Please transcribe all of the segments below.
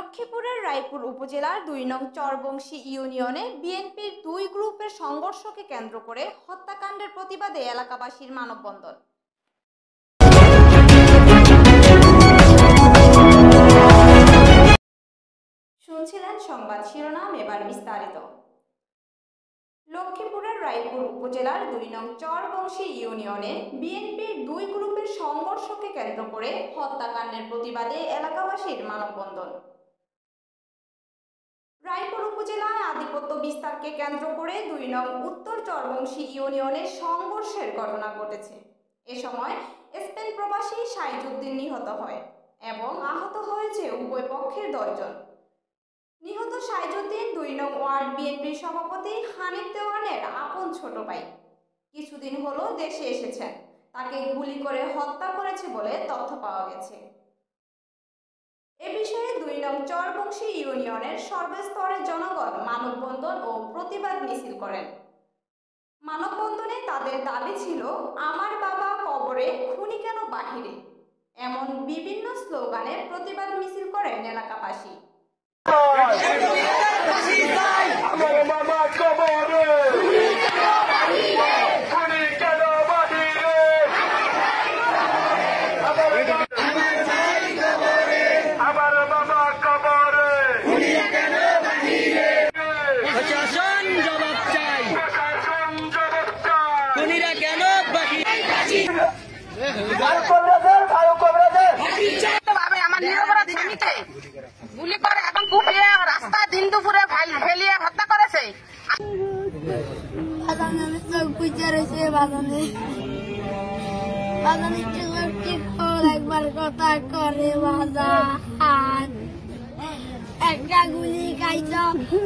লক্ষ্মীপুরের রায়পুর উপজেলার ২ নং চরবংশী ইউনিয়নে বিএনপির ২ গ্রুপের সংঘর্ষকে কেন্দ্র করে হত্যাকাণ্ডের প্রতিবাদে এলাকাবাসীর মানববন্ধন। শুনছিলেন সংবাদ শিরোনাম, এবার বিস্তারিত। লক্ষ্মীপুরের রায়পুর উপজেলার ২ নং চরবংশী ইউনিয়নে বিএনপির ২ গ্রুপের সংঘর্ষকে কেন্দ্র করে হত্যাকাণ্ডের প্রতিবাদে এলাকাবাসীর মানববন্ধন। রায়পুর উপজেলায় আধিপত্য বিস্তারকে কেন্দ্র করে ২ নং উত্তর চরবংশী ইউনিয়নে সংঘর্ষের ঘটনা ঘটেছে। এ সময় স্পেন প্রবাসী সাইজুদ্দিন নিহত হয় এবং আহত হয়েছে উভয় পক্ষের ১০ জন। নিহত সাইজুদ্দিন ২ নং ওয়ার্ড বিএনপির সভাপতি হানিফ দেওয়ানের আপন ছোট ভাই। কিছুদিন হলো দেশে এসেছেন, তাকে গুলি করে হত্যা করেছে বলে তথ্য পাওয়া গেছে। এ বিষয়ে ২ নং চরবংশী ইউনিয়নের সর্বস্তরের জনগণ মানববন্ধন ও প্রতিবাদ মিছিল করেন। মানববন্ধনে তাদের দাবি ছিল, আমার বাবা কবরে, খুনি কেন বাহিরে, এমন বিভিন্ন স্লোগানে প্রতিবাদ মিছিল করেন এলাকাবাসী। গুলি করে এবং কুপিয়ে রাস্তা দিন দুপুরে ফেলিয়ে হত্যা করেছে। একবার কথা করে একটা গুলি খাইছ,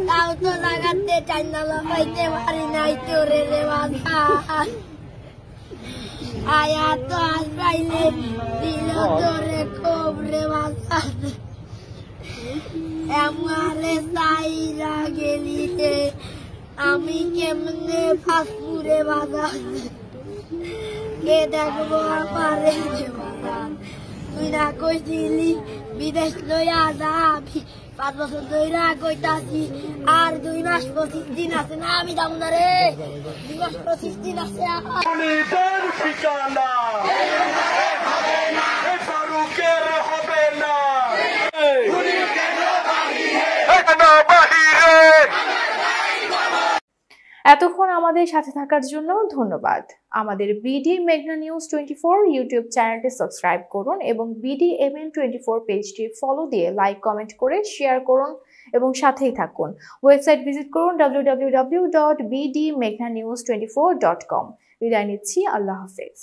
তাও তো লাগাতে চাই না, লাগাইতে পারি নাই তোরে রে বাধা। আয়া তো আজ পাইলে দিল তোরে খুব রে বাধা। আমারে সাইরা গেলি রে, আমি কেমনে ফাঁসপুরে বাধা। কে দেখবো আমারে বাধা, তুই না কইছিলি বিদেশ লইয়া যাবি। ৫ বছর ধইরা কইতাছি, আর ২ মাস ২৫ দিন আছে না, আমি যাবো না রে। ২ মাস ২৫ দিন আছে। এতক্ষণ আমাদের সাথে থাকার জন্য ধন্যবাদ। আমাদের বিডি মেঘনা নিউজ 24 ইউটিউব চ্যানেলটি সাবস্ক্রাইব করুন এবং BDMN24 পেজটি ফলো দিয়ে লাইক, কমেন্ট করে শেয়ার করুন এবং সাথেই থাকুন। ওয়েবসাইট ভিজিট করুন www.bdmeghnanews24.com। বিদায় নিচ্ছি, আল্লাহ হাফেজ।